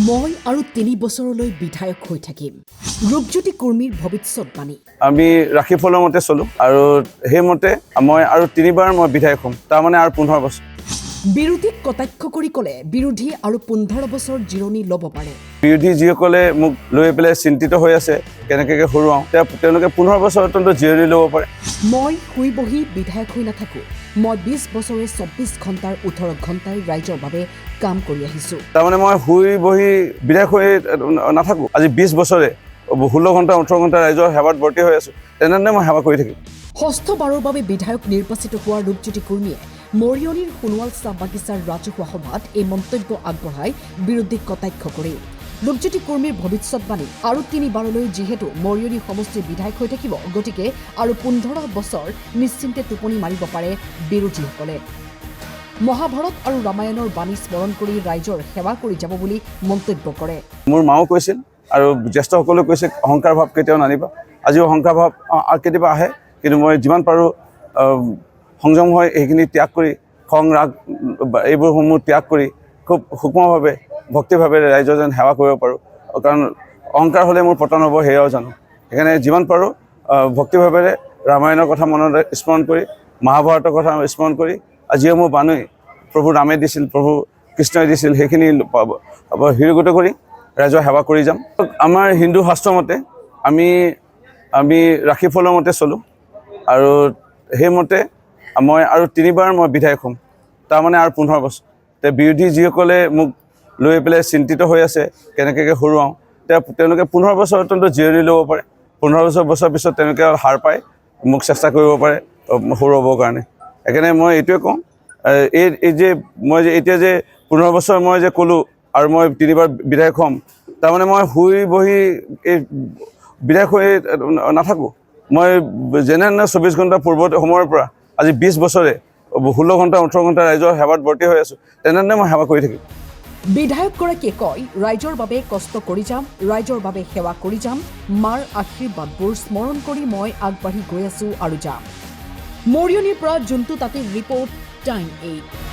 মই আৰু ৩ বছৰলৈ বিধায়ক হৈ থাকিম। ৰূপজ্যোতি কুৰ্মীৰ ভৱিষ্যতবাণী। আমি ৰাশিফলৰ মতে চলো আৰু সেইমতে মই আৰু 3বাৰ মই বিধায়ক হ'ম, তাৰমানে আৰু 15 বছৰ। বিৰোধীক কটাক্ষ কৰি ক'লে বিৰোধী আৰু 15 বছৰ জিৰণি ল'ব পাৰে। বিৰোধী যিসকলে মোক লৈ পেলাই চিন্তিত হৈ আছে কেনেকৈ হৰুৱাওঁ, তেওঁলোকে 15 বছৰ অত্যন্ত জিৰণি ল'ব পাৰে। মই শুই বহি বিধায়ক হৈ নাথাকোঁ। মই 20 বছৰে 24 ঘণ্টাৰ 18 ঘণ্টাই ৰাইজৰ বাবে কাম কৰি আহিছোঁ। তাৰমানে মই শুই বহি বিধায়ক হৈ নাথাকোঁ। আজি 20 বছৰে 16 ঘণ্টা 18 ঘণ্টা ৰাইজৰ সেৱাত ভৰ্তি হৈ আছোঁ। তেনেধৰণে মই সেৱা কৰি থাকিম। ষষ্ঠবাৰৰ বাবে বিধায়ক নিৰ্বাচিত হোৱা ৰূপজ্যোতি কুৰ্মীয়ে মৰিয়নিৰ সোণোৱাল চাহ বাগিচাৰ ৰাজহুৱা সভাত এই মন্তব্য আগবঢ়াই বিৰোধীক কটাক্ষ কৰে। ৰূপজ্যোতি কুৰ্মীৰ ভৱিষ্যতবাণী আৰু 3বাৰলৈ যিহেতু মৰিয়নি সমষ্টিৰ বিধায়ক হৈ থাকিব, গতিকে আৰু 15 বছৰ নিশ্চিন্তে টোপনি মাৰিব পাৰে বিৰোধীসকলে। মহাভাৰত আৰু ৰামায়ণৰ বাণী স্মৰণ কৰি ৰাইজৰ সেৱা কৰি যাব বুলি মন্তব্য কৰে। মোৰ মাও কৈছিল আৰু জ্যেষ্ঠসকলেও কৈছে অহংকাৰ ভাৱ কেতিয়াও নানিবা। আজিও অহংকাৰ ভাৱ কেতিয়াবা আহে, কিন্তু মই যিমান পাৰোঁ সংযম হৈ এইখিনি ত্যাগ কৰি খং ৰাগ এইবোৰসমূহ ত্যাগ কৰি খুব সূক্ষ্মভাৱে ভক্তিভাৱেৰে ৰাইজৰ যেন সেৱা কৰিব পাৰোঁ। কাৰণ অহংকাৰ হ'লে মোৰ পতন হ'ব, সেয়াও জানো। সেইকাৰণে যিমান পাৰোঁ ভক্তিভাৱেৰে ৰামায়ণৰ কথা মনত স্মৰণ কৰি, মহাভাৰতৰ কথা স্মৰণ কৰি, আজিও মোৰ বানুই প্ৰভু ৰামে দিছিল, প্ৰভু কৃষ্ণই দিছিল, সেইখিনি হৃদয়গত কৰি ৰাইজৰ সেৱা কৰি যাম। আমাৰ হিন্দু শাস্ত্ৰ মতে আমি ৰাশিফলৰ মতে চলোঁ আৰু সেইমতে মই আৰু 3বাৰ মই বিধায়ক হ'ম, তাৰমানে আৰু 15 বছৰ। বিৰোধী যিসকলে মোক লৈ পেলাই চিন্তিত হৈ আছে কেনেকৈ হৰুৱাওঁ, তেওঁলোকে 15 বছৰ অত্যন্ত জিৰণি ল'ব পাৰে। 15 বছৰ পিছত তেওঁলোকে হাৰ পাই মোক চেষ্টা কৰিব পাৰে হৰুৱাবৰ কাৰণে। সেইকাৰণে মই এইটোৱে কওঁ, এই যে মই যে এতিয়া যে 15 বছৰ মই যে ক'লোঁ আৰু মই 3বাৰ বিধায়ক হ'ম, তাৰমানে মই শুই বহি এই বিধায়ক হৈ নাথাকোঁ। মই যেনে 24 ঘণ্টা পূৰ্বত সময়ৰ পৰা আজি 20 বছৰে 16 ঘণ্টা 18 ঘণ্টা ৰাইজৰ সেৱাত ভৰ্তি হৈ আছোঁ। তেনেধৰণে মই সেৱা কৰি থাকিম। বিধায়কগৰাকীয়ে কয়, ৰাইজৰ বাবে কষ্ট কৰি যাম, ৰাইজৰ বাবে সেৱা কৰি যাম। মাৰ আশীৰ্বাদবোৰ স্মৰণ কৰি মই আগবাঢ়ি গৈ আছোঁ আৰু যাম। মৰিয়নিৰ পৰা যোনটো তাতে ৰিপৰ্ট টাইম 8।